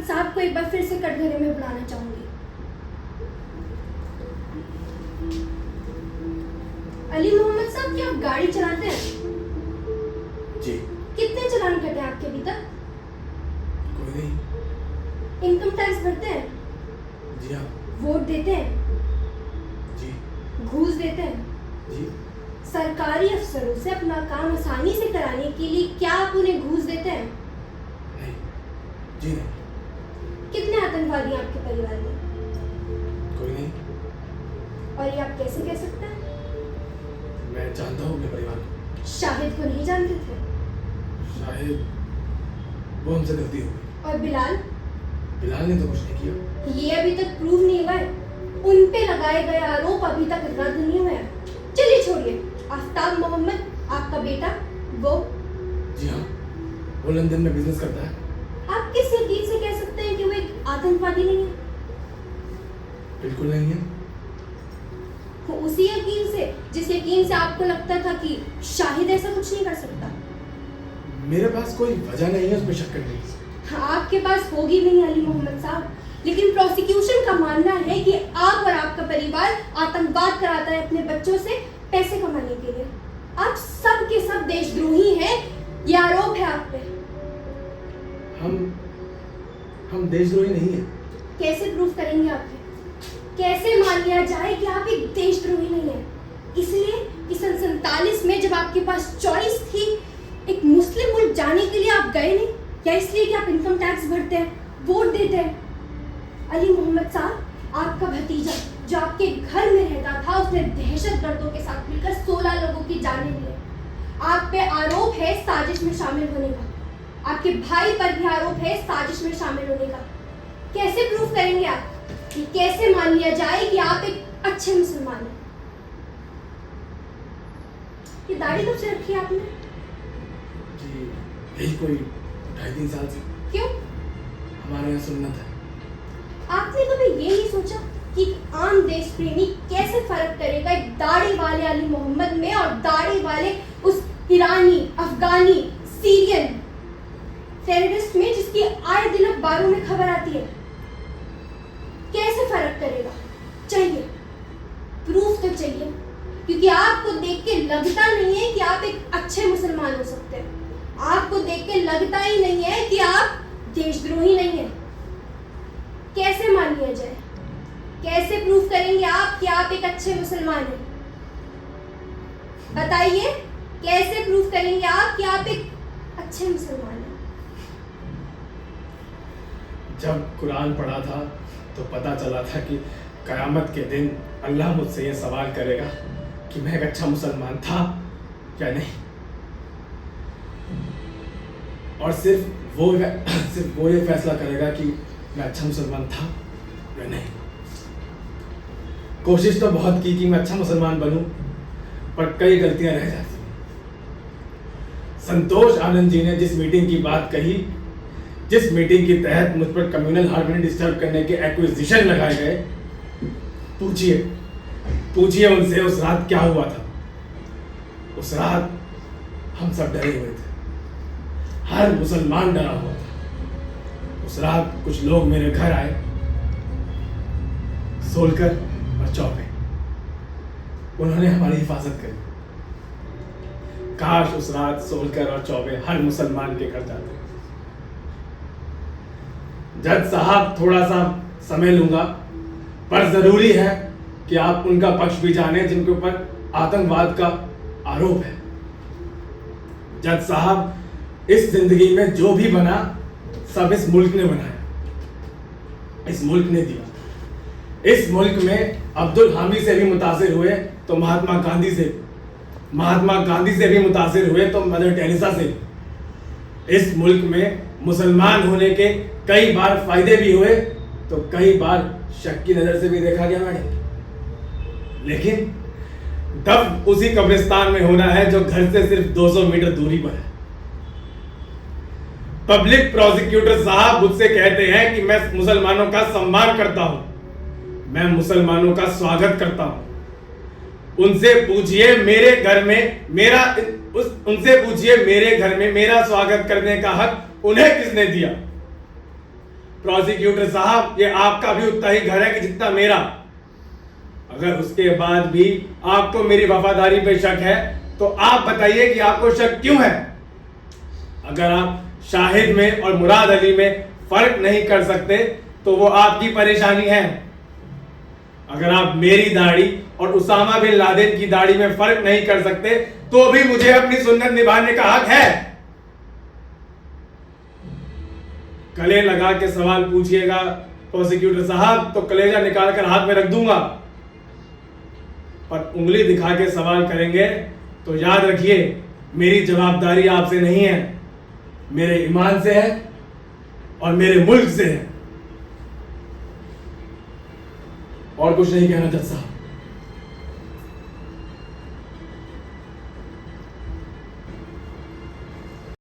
मोहम्मद साहब को एक बार फिर से कटघरे में बुलाना चाहूंगी। अली मोहम्मद साहब, क्या आप गाड़ी चलाते हैं? जी। कितने चालान कटे हैं आपके अभी तक? कोई नहीं। इनकम टैक्स भरते हैं? जी हाँ। वोट देते हैं? जी। घूस देते हैं? जी। सरकारी अफसरों से अपना काम आसानी से कराने के लिए क्या आप उन्हें घूस देते हैं? नहीं। जी नहीं। कितने आतंकवादी हैं आपके परिवार में? कोई नहीं। और ये आप कैसे कह सकते हैं? मैं जानता हूँ अपने परिवार को। शाहिद को नहीं जानते थे? शायद वो हमसे गलती हो गई। और बिलाल? बिलाल ने तो कुछ नहीं किया। ये अभी तक प्रूव नहीं हुआ है। उन पे लगाए गए आरोप अभी तक रद्द नहीं हुए हैं। चलिए छोड़िए। आफ्ताब मोहम्मद, आपका बेटा, वो? जी हाँ, वो लंदन में बिजनेस करता है। आप किस यकीन से कह सकते हैं कि वो एक आतंकवादी नहीं है? बिल्कुल नहीं है। वो उसी यकीन से जिस यकीन से आपको लगता था कि शाहिद ऐसा कुछ नहीं कर सकता। मेरे पास कोई वजह नहीं है उसमें शक करने की। हाँ, आपके पास होगी भी नहीं अली मोहम्मद साहब, लेकिन प्रोसिक्यूशन का मानना है कि आप और आपका परिवार आतंकवाद कराता है अपने बच्चों से पैसे कमाने के लिए। आप सब के सब देशद्रोही हैं, ये आरोप है आप पे। हम देशद्रोही नहीं है। कैसे प्रूव करेंगे आप? कैसे मान लिया जाए कि आप एक देशद्रोही नहीं है? इसलिए कि सन 47 में जब आपके पास चॉइस थी एक मुस्लिम मुल्क जाने के लिए आप गए नहीं, या इसलिए कि आप इनकम टैक्स भरते हैं, वोट देते हैं? अली मोहम्मद साहब, आपका भतीजा जो आपके घर में रहता था उसने दहशतगर्दों के साथ मिलकर 16 लोगों की जानें ली। आप पे आरोप है साजिश में शामिल होने का। आपके भाई पर भी आरोप है साजिश में शामिल होने का। कैसे प्रूफ करेंगे आप? कि कैसे मान लिया जाए कि आप एक अच्छे मुसलमान हैं? ये दाढ़ी कब से रखी है आपने? जी, यही कोई 2.5-3 साल से। क्यों? हमारे यहाँ सुन्नत है। आपने कभी ये नहीं सोचा कि आम देश प्रेमी कैसे फर्क करेगा एक दाढ़ी वाले अली मोहम्मद में और दाढ़ी वाले उस ईरानी, अफगानी, सीरियन टेररिस्ट में जिसकी आए दिन अखबारों में खबर आती है? कैसे फर्क करेगा? चाहिए, प्रूफ तो चाहिए, क्योंकि आपको देख के लगता नहीं है कि आप एक अच्छे मुसलमान हो सकते हैं। आपको देख के लगता ही नहीं है कि आप देशद्रोही नहीं है। कैसे मान लिया जाए? कैसे प्रूफ करेंगे आप कि आप एक अच्छे मुसलमान हैं? बताइए, कैसे प्रूफ करेंगे आप कि आप एक अच्छे मुसलमान हैं? जब कुरान पढ़ा था तो पता चला था कि कयामत के दिन अल्लाह मुझसे ये सवाल करेगा कि मैं एक अच्छा मुसलमान था या नहीं। और सिर्फ वो ये फैसला करेगा कि मैं अच्छा मुसलमान था या नहीं। कोशिश तो बहुत की कि मैं अच्छा मुसलमान बनूं, पर कई गलतियां रह जाती। संतोष आनंद जी ने जिस मीटिंग की बात कही, जिस मीटिंग के तहत मुझ पर कम्युनल हार्मनी डिस्टर्ब करने के एक्विजिशन लगाए गए, पूछिए उनसे उस रात क्या हुआ था। उस रात हम सब डरे हुए थे, हर मुसलमान डरा हुआ था। उस रात कुछ लोग मेरे घर आए, सोलकर और चौबे। उन्होंने हमारी हिफाजत करी। काश उस रात सोलकर और चौबे हर मुसलमान के घर जाते। जज साहब, थोड़ा सा समय लूंगा, पर जरूरी है कि आप उनका पक्ष भी जाने जिनके ऊपर आतंकवाद का आरोप है। जज साहब, इस जिंदगी में जो भी बना सब इस मुल्क ने बनाया, इस मुल्क ने दिया। इस मुल्क में अब्दुल हामिद से भी मुतासिर हुए तो महात्मा गांधी से भी मुतासिर हुए तो मदर टेरेसा से। इस मुल्क में मुसलमान होने के कई बार फायदे भी हुए तो कई बार शक की नजर से भी देखा गया मैडम। लेकिन दफ उसी कब्रिस्तान में होना है जो घर से सिर्फ 200 मीटर दूरी पर है। पब्लिक प्रोसिक्यूटर साहब मुझसे कहते हैं कि मैं मुसलमानों का सम्मान करता हूं, मैं मुसलमानों का स्वागत करता हूं। उनसे पूछिए मेरे घर में मेरा स्वागत करने का हक उन्हें किसने दिया। प्रोसिक्यूटर साहब, ये आपका भी उतना ही घर है कि जितना मेरा। अगर उसके बाद भी आपको मेरी वफादारी पे शक है तो आप बताइए कि आपको शक क्यों है। अगर आप शाहिद में और मुराद अली में फर्क नहीं कर सकते तो वो आपकी परेशानी है। अगर आप मेरी दाढ़ी और उसामा बिन लादेन की दाढ़ी में फर्क नहीं कर सकते तो भी मुझे अपनी सुन्नत निभाने का हक है। गले लगा के सवाल पूछिएगा प्रोसिक्यूटर साहब तो कलेजा निकाल कर हाथ में रख दूंगा, पर उंगली दिखा के सवाल करेंगे तो याद रखिए मेरी जवाबदारी आपसे नहीं है, मेरे ईमान से है और मेरे मुल्क से है। और कुछ नहीं कहना जज साहब।